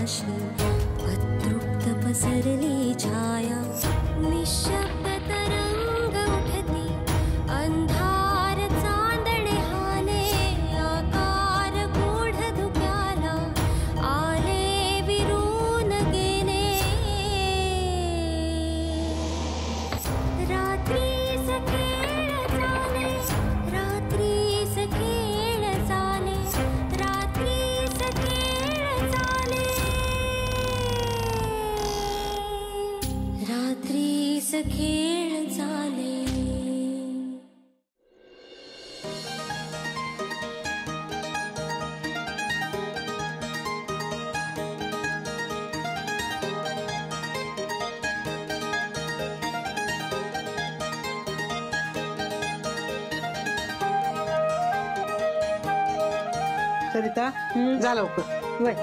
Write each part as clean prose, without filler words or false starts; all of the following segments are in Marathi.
पाशी अतृप्त पसरली छाया निशब्द तरंग उठती अंधार चांदणे हाले आकार गूढ धुक्याला आले विरून गेले रात्रीस खेळ चाले रात्रीस खेळ चाले रात्रीस खेळ चाले रात्रीस खेळ चाले सरिता जा लवकर वय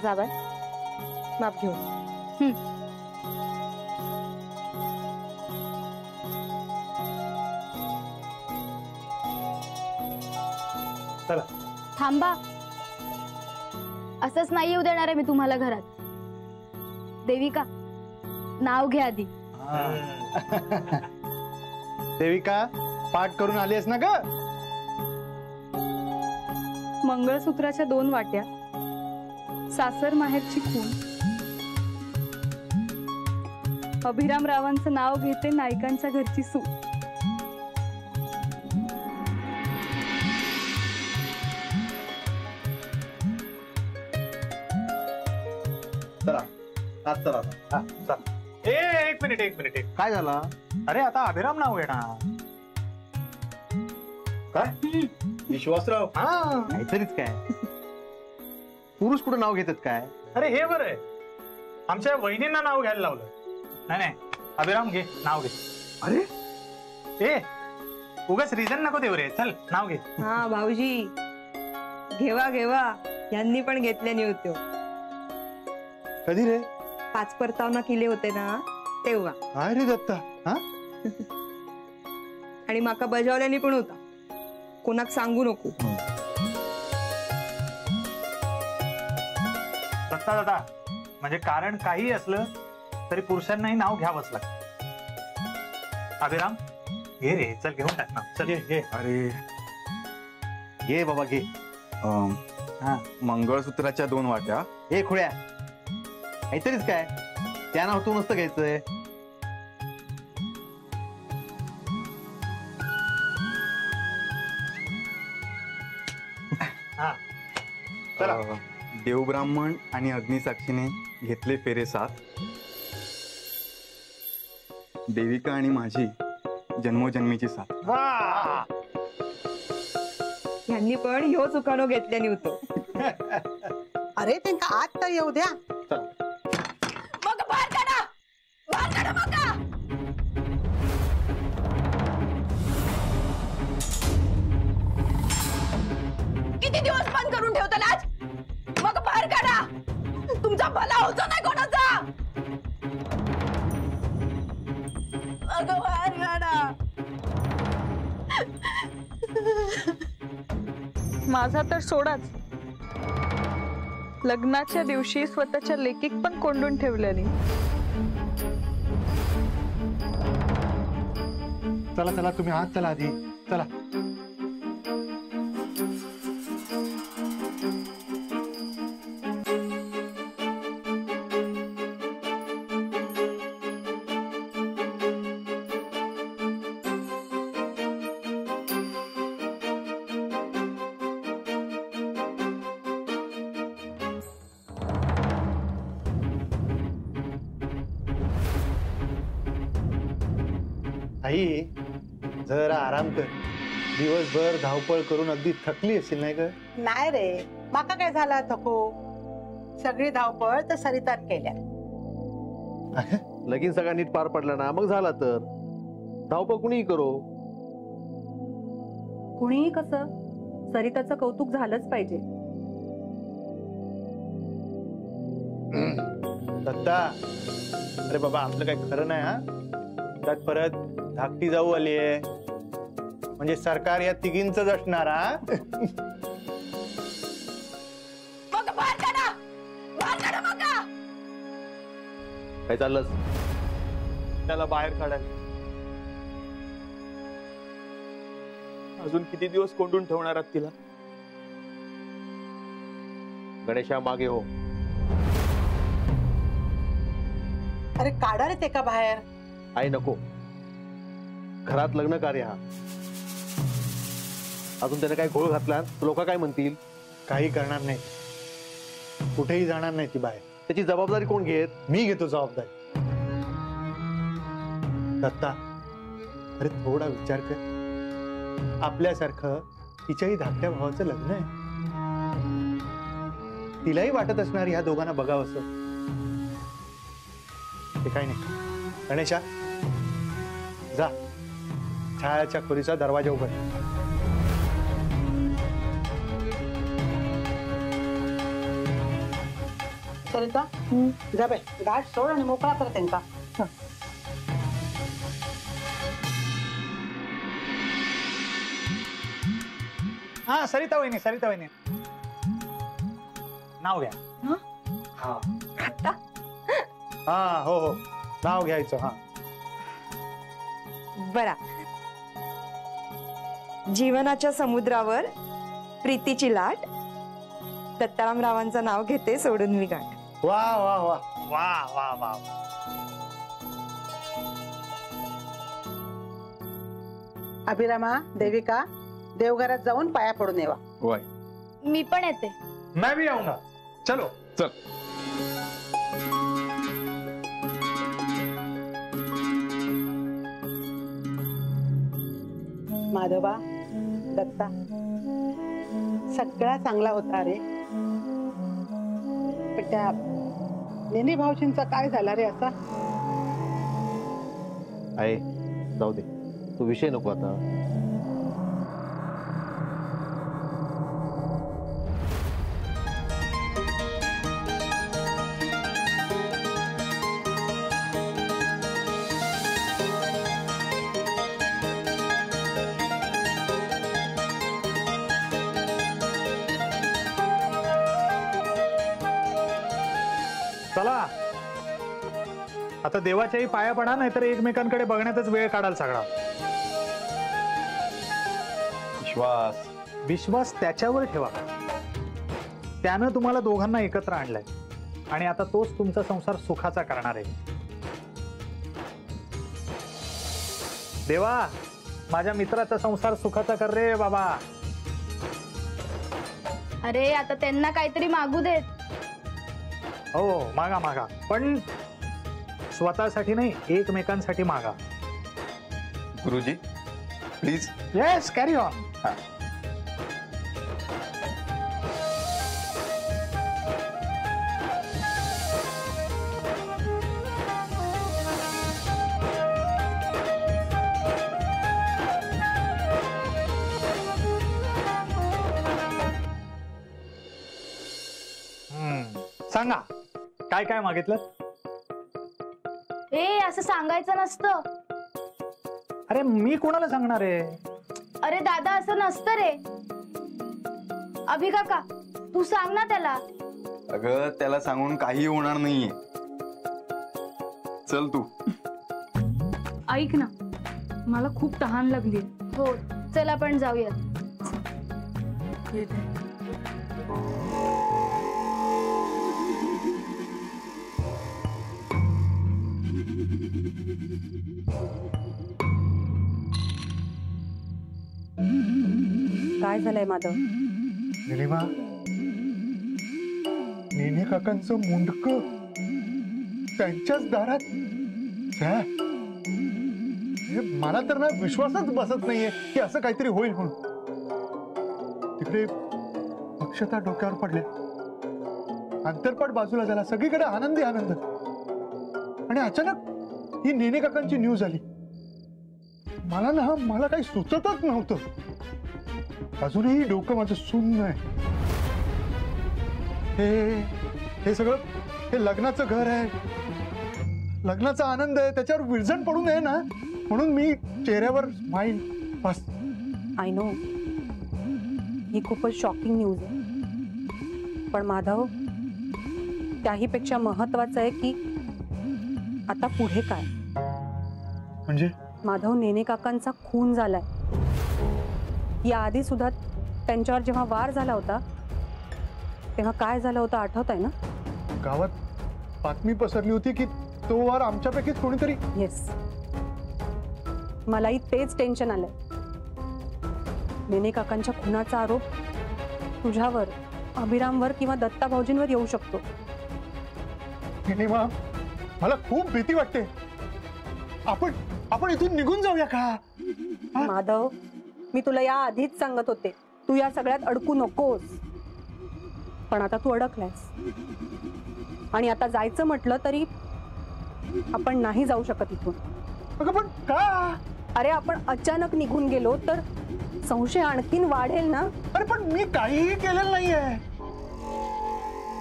जाबाय माप घेऊन चला थांबा असंच नाही येऊ देणार आहे मी तुम्हाला घरात देविका नाव घ्या आधी देविका पाठ करून आलीस ना ग मंगळसूत्राच्या 2 वाट्या सासर माहेरची खून अभिराम रावांचं नाव घेते नायकांच्या घरची सून चला आज चला एक मिनिट काय झाला अरे आता अभिराम नाव येणार काय विश्वासराव काहीतरीच काय पुरुष कुठं नाव घेतात काय अरे हे बरं आहे आमच्या वहिनींना नाव घ्यायला लावलं नाही अभिराम घे नाव घे अरे ए उगाच रिझन नको देऊ रे चल नाव घे हा भाऊजी घेवा घेवा यांनी पण घेतल्याने होते कधी रे 5 परतावना केले होते ना तेव्हा काय रे दत्ता हा आणि माका बजावल्याने पण होता कोणाक सांगू नको दत्ता दादा म्हणजे कारण काही असलं तरी पुरुषांनाही नाव घ्यावंच लागतं अभिराम घे रे चल घेऊन टाक ना चल घे अरे घे बाबा घे मंगळसूत्राच्या 2 वाट्या ए खुळ्या काहीतरीच काय त्या नाव तू नसतं घ्यायचंय चला देवब्राह्मण आणि अग्निसाक्षीने घेतले फेरे 7 देविका आणि माझी जन्मोजन्मीची साथ यांनी पण ह्यो चुकानो घेतल्याने होतो अरे त्यांना आज तर येऊ द्या मग बाहेर काढा मग किती दिवस बंद करून ठेवतो आज मग बाहेर काढा तुमचा भला होतो नाही कोणाचा मग बाहेर काढा माझा तर सोडाच लग्नाच्या दिवशी स्वतःच्या लेकीक पण कोंडून ठेवलेली चला चला तुम्ही आत चला आधी चला. आई जरा आराम कर. दिवसभर धावपळ करून अगदी थकली असेल नाही का? नाही रे, माका काय झाला थको. सगळी धावपळ तर सरितान केल्या. लगीन सगळा नीट पार पडला ना मग झाला तर धावपळ कुणीही करो. कुणीही कसं, सरिताचं कौतुक झालंच पाहिजे. दत्ता, अरे बाबा आपलं काही खरं नाही हा. त्यात परत धाकटी जाऊ आली आहे म्हणजे सरकार या तिघींच असणार हा. मग बाहेर काढा, बाहेर काढा मग. काय चाललंस? त्याला बाहेर काढायला अजून किती दिवस कोंडून ठेवणार आहात तिला? गणेशा मागे हो. अरे काढा रे ते का बाहेर. आई नको, घरात लग्न कार्य हा. अजून त्याने काय घोळ घातला लोक काय म्हणतील? काही करणार नाही, कुठेही जाणार नाही ती बाहेर. त्याची जबाबदारी कोण घेत? मी घेतो जबाबदारी. दत्ता, अरे थोडा विचार कर. आपल्यासारखं तिच्याही धाकट्या भावाचं लग्न आहे. तिलाही वाटत असणार ह्या दोघांना बघावंसं. ते काही नाही. गणेशा जा, छायाच्या खोलीचा दरवाजा उघड. सरिता जा बाई, गाठ सोड आणि मोकळा कर त्यांना. हा सरिता वहिनी, सरिता वहिनी नाव घ्या. हा हा हो हो, नाव घ्यायचं. हा बरा. जीवनाच्या समुद्रावर प्रीतीची लाट. दत्ताराम रावांचं नाव घेते सोडून मी गाठ. वा वा वा. वा वा वा. अभिरामा, देविका, देवघरात जाऊन पाया पडून येवा. होय. मी पण येते. मैं भी आऊंगा. चलो. चल. माधवा, दत्ता, सगळा चांगला होता रे. पण त्या नेने भाऊजींचा काय झाला रे असा? आहे जाऊ दे, तो विषय नको आता. चला आता देवाच्याही पाया पडा, नाहीतर एकमेकांकडे बघण्यातच वेळ काढाल सगळा. विश्वास विश्वास त्याच्यावर ठेवा. त्यानं तुम्हाला दोघांना एकत्र आणलंय आणि आता तोच तुमचा संसार सुखाचा करणार आहे. देवा, माझ्या मित्राचा संसार सुखाचा कर रे बाबा. अरे आता त्यांना काहीतरी मागू देत. हो मागा मागा, पण स्वतःसाठी नाही, एकमेकांसाठी मागा. गुरुजी प्लीज. Yes, carry on. सांगा काय काय मागितलं? ए असं सांगायचं नसतं. अरे मी कोणाला सांगणार आहे? अरे दादा असं नसतं रे. अभि काका तू सांग ना त्याला. अगं त्याला सांगून काही होणार नाहीये. चल तू. ऐक ना, मला खूप तहान लागली. हो चल आपण जाऊयात. काय झालंय माधव? निलिमा, नेने काकांचं मुंडक त्यांच्याच दारात. छ्या, हे मला तर ना विश्वासच बसत नाहीये की असं काहीतरी होईल म्हणून. तिकडे अक्षता डोक्यावर पडल्या, अंतरपाट बाजूला झाला, सगळीकडे आनंदी आनंद. आणि अचानक ही नेने काकांची न्यूज आली. मला काही सुचतच नव्हतं. अजूनही डोकं माझं सुन्न आहे. हे सगळं हे लग्नाचं घर आहे, लग्नाचा आनंद आहे, त्याच्यावर विरजण पडू नये ना म्हणून मी चेहऱ्यावर स्माईल बस. आय नो ही खूपच शॉकिंग न्यूज आहे, पण माधव त्याही पेक्षा महत्वाचं आहे की आता पुढे काय. म्हणजे माधव, नेने काकांचा खून झालाय. याआधी सुद्धा त्यांच्यावर जेव्हा वार झाला होता तेव्हा काय झालं होतं आठवत आहे ना? गावात बातमी पसरली होती की तो वार आमच्यापैकीच कोणीतरी. येस, मलाही तेच टेन्शन आलंय. नेने काकांच्या खुनाचा आरोप तुझ्यावर, अभिरामवर किंवा दत्ता भाऊजींवर येऊ शकतो. निलिमा, मला खूप भीती वाटते. आपण इथून निघून जाऊया का? माधव, मी तुला या आधीच सांगत होते तू या सगळ्यात अडकू नकोस, पण आता तू अडकलायस. आणि आता जायचं म्हटलं तरी आपण नाही जाऊ शकत इथून. अगं पण का? अरे आपण अचानक निघून गेलो तर संशय आणखीन वाढेल ना. अरे पण मी काहीही केलेलं नाहीये.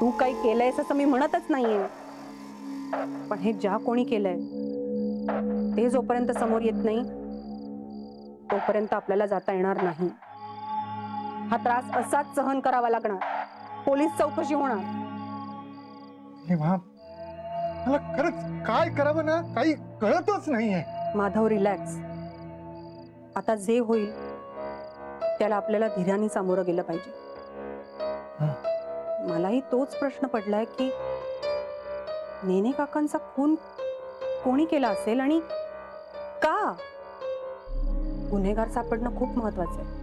तू काही केलंयस असं मी म्हणतच नाहीये, पण हे ज्या कोणी केलंय ते जोपर्यंत समोर येत नाही तोपर्यंत आपल्याला जाता येणार नाही. हा त्रास असाच सहन करावा लागणार. पोलीस चौकशी होणार. मला खरंच काय करावं ना काही कळतच नाहीये. माधव, रिलॅक्स. आता जे होईल त्याला आपल्याला धीराने सामोरं गेलं पाहिजे. मलाही तोच प्रश्न पडलाय की नेने काकांचा खून कोणी केला असेल आणि का? गुन्हेगार सापडणं खूप महत्वाचं आहे.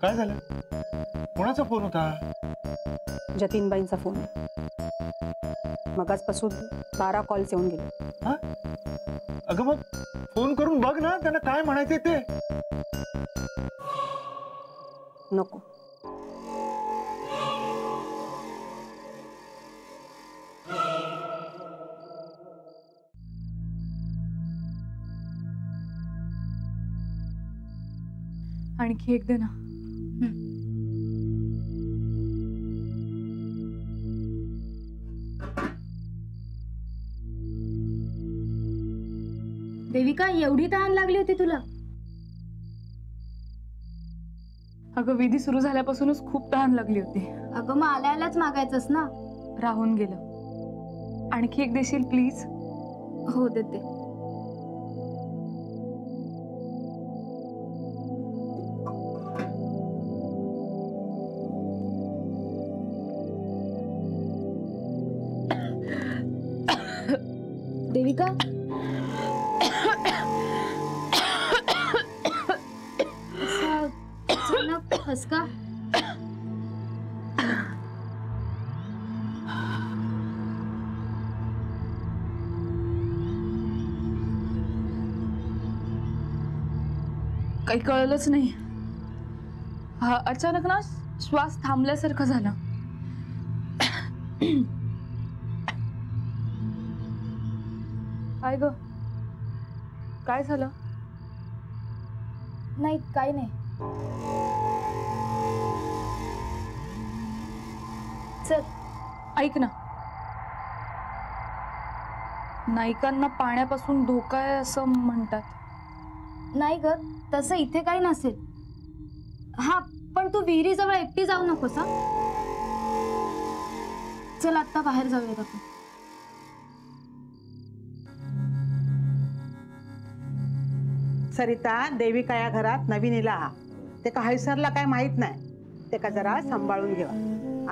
काय झालं? कोणाचा फोन होता? जतीनबाईंचा फोन. मगाचपासून 12 कॉल्स येऊन गेले. अगं मग फोन करून बघ ना, त्यांना काय म्हणायचे ते. नको. आणखी एक दे ना. देविका, एवढी तहान लागली होती तुला? अगं विधी सुरू झाल्यापासूनच खूप तहान लागली होती. अगं मग आल्यालाच मागायचंस ना. राहून गेलं. आणखी एक देशील प्लीज? हो देते. देविका, अचानक फसका. काही कळलंच नाही. हा अचानक ना श्वास थांबल्यासारखं झालं. काय ग, काय झालं? नाही, काही नाही. चल ऐक ना, नायिकांना पाण्यापासून धोका आहे असं म्हणतात. नाही ग, तसं इथे काही नसेल. हा, पण तू विहिरीजवळ एकटी जाऊ नकोस हा. चल आत्ता बाहेर जाऊयात आपण. सरिता, देविका या घरात नवीन इला हा. ते का हैसरला काय माहित नाही. ते का जरा सांभाळून घेवा.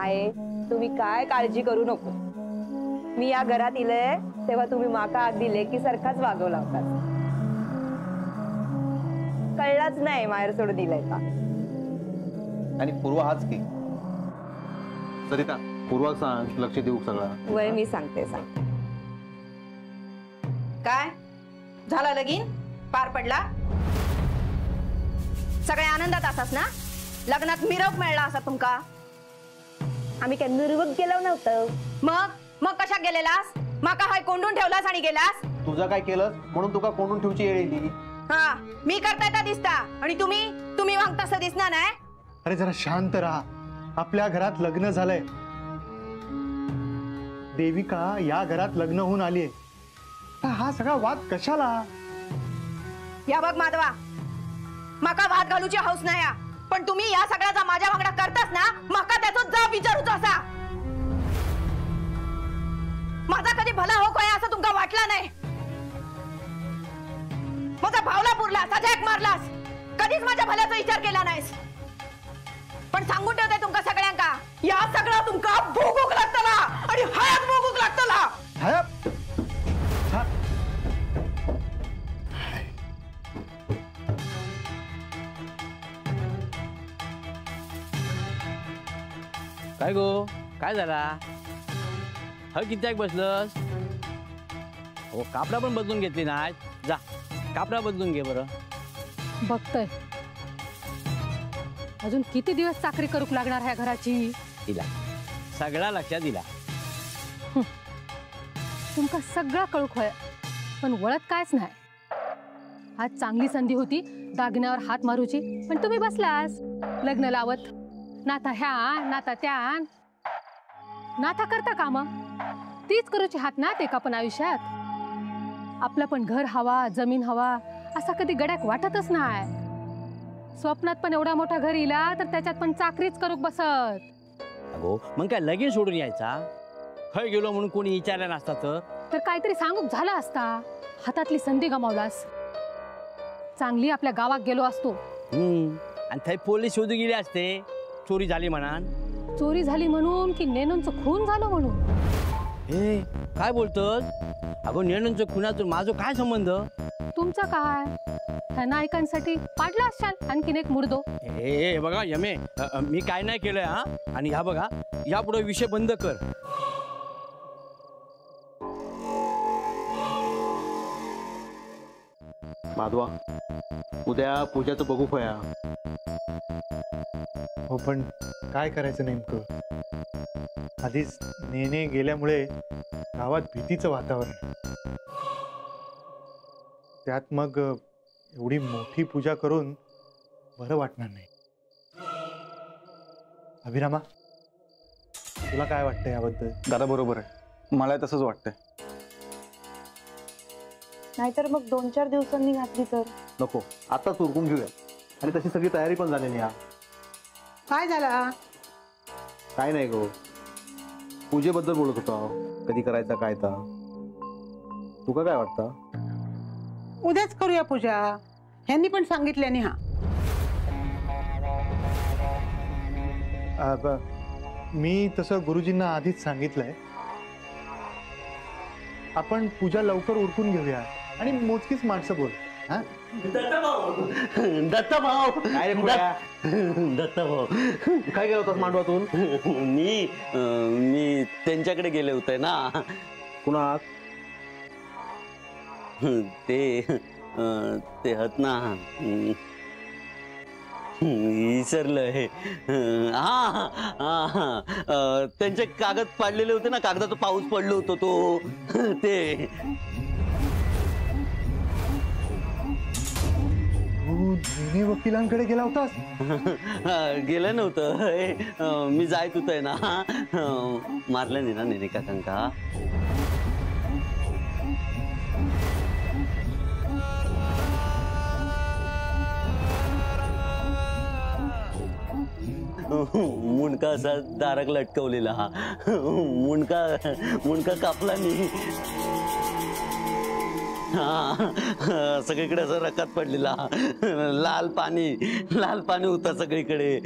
आहे, तुम्ही काय काळजी करू नको. मी या घरात इलय तेव्हा तुम्ही माका आग दिले की सारखाच वागवला होता. कळलाच नाही माहेर सोडून दिलंय का. आणि पूर्वा हाच की. सरिता, पूर्वा सांग, लक्ष देऊ सगळा. वय मी सांगते. काय झाला लगीन? पार पडला? सगळ्या आनंदात असाच ना? लग्नात मिरवक मिळला असा तुमका? आम्ही काय मिरवक गेलो नव्हतं. मग कशा गेलेलास? माका हाय कोंडून ठेवलास आणि गेलास? तुझं काय केलं म्हणून तुका कोंडून ठेवची येळ येली? हा, मी करताय का दिसता आणि तुम्ही वागतास दिसणार नाही. अरे जरा शांत राहा. आपल्या घरात लग्न झालंय. देविका या घरात लग्न होऊन आलीये. हा सगळा वाद कशाला? या बघ माधवा, माका वाद घालूची हौस नाही, पण तुम्ही या सगळ्याचा माझ्या वांगडा करतास ना, माका त्याचं जा विचारूच असा. माझा कधी भला हो काय असं तुमका वाटला नाही. माझा भावला पुरलास, अजॅक मारलास, कधीच माझ्या भल्याचा विचार केला नाहीस. पण सांगून ठेवते तुमका सगळ्यांका, या सगळं तुमका भोगूक लागतला आणि हयात भोगूक लागतला. काय गो, काय झाला? ह कित्याक बसलस? हो, कापडा पण बदलून घेतली ना. जा कापडा बदलून घे बरं. बघतोय अजून किती दिवस चाकरी करूक लागणार ह्या घराची. दिला सगळा लक्षात दिला. तुमका सगळा कळूक होय, पण वळत कायच नाही. आज चांगली संधी होती दागिन्यावर हात मारूची, पण तुम्ही बसलास लग्न लावत. नाता ह्या नाता त्या नाता करता का मग? तीच करूची हात ना ते का पण आयुष्यात. आपलं पण घर हवा, जमीन हवा असा कधी गड्याक वाटतच नाही. स्वप्नात पण एवढा मोठा घर इला तर त्याच्यात पण चाकरीच करूक बसत. अगो मग काय लगीन सोडून यायचा? खय गेलो म्हणून कोणी विचारलं नसता तर काहीतरी सांगूक झाला असता. हातातली संधी गमावलास. चांगली आपल्या गावात गेलो असतो. आणि थंय पोलीस शोधू गेले असते चोरी झाली म्हणा. चोरी झाली म्हणून की नेनूंचं खून झालं म्हणून? हे काय बोलतोस? अगो नेनूंचं खुनातून माझं काय संबंध? तुमचा काय? ह्या नायकांसाठी पाडला असाल आणखीन एक मुर्दो. हे बघा यमे, मी काय नाही केलंय हा. आणि ह्या बघा, यापुढे विषय बंद कर. माधवा, उद्या पूजाचं बघू खोया. हो, पण काय करायचं नेमकं? आधीच नेणे गेल्यामुळे गावात भीतीचं वातावरण. त्यात मग एवढी मोठी पूजा करून बरं वाटणार नाही. अभिरामा, तुला काय वाटतं याबद्दल? दादा बरोबर आहे, मला तसंच वाटतंय. नाहीतर मग 2-4 दिवसांनी घातली तर नको, आताच उरकून घेऊया. आणि तशी सगळी तयारी पण झालेली आहे. काय झाला? काय नाही गो, पूजेबद्दल बोलत होतो. कधी करायचा काय तर. तुका काय वाटतं? उद्याच करूया पूजा, ह्यांनी पण सांगितल्याने. मी तसं गुरुजींना आधीच सांगितलंय. आपण पूजा लवकर उरकून घेऊया आणि मोजकीच माणसं बोल. दत्ताभाऊ, काय रे दत्ताभाऊ, काय गेला होतास मांडवातून? मी त्यांच्याकडे गेले होते ना. कुणा? ते हत ना, विसरलंय. हा हा, त्यांचे कागद पाडलेले होते ना, कागदाचा पाऊस पडलो होतो तो. ते वकिलांकडे गेला होतास? गेलं नव्हतं, मी जायत होतोय ना. मारलं नाही ना नेने काकांका? मुंडका असा दाराक लटकवलेला. मुंडका कापला मी. हा, सगळीकडे असं रकात पडलेला. लाल पाणी होता सगळीकडे.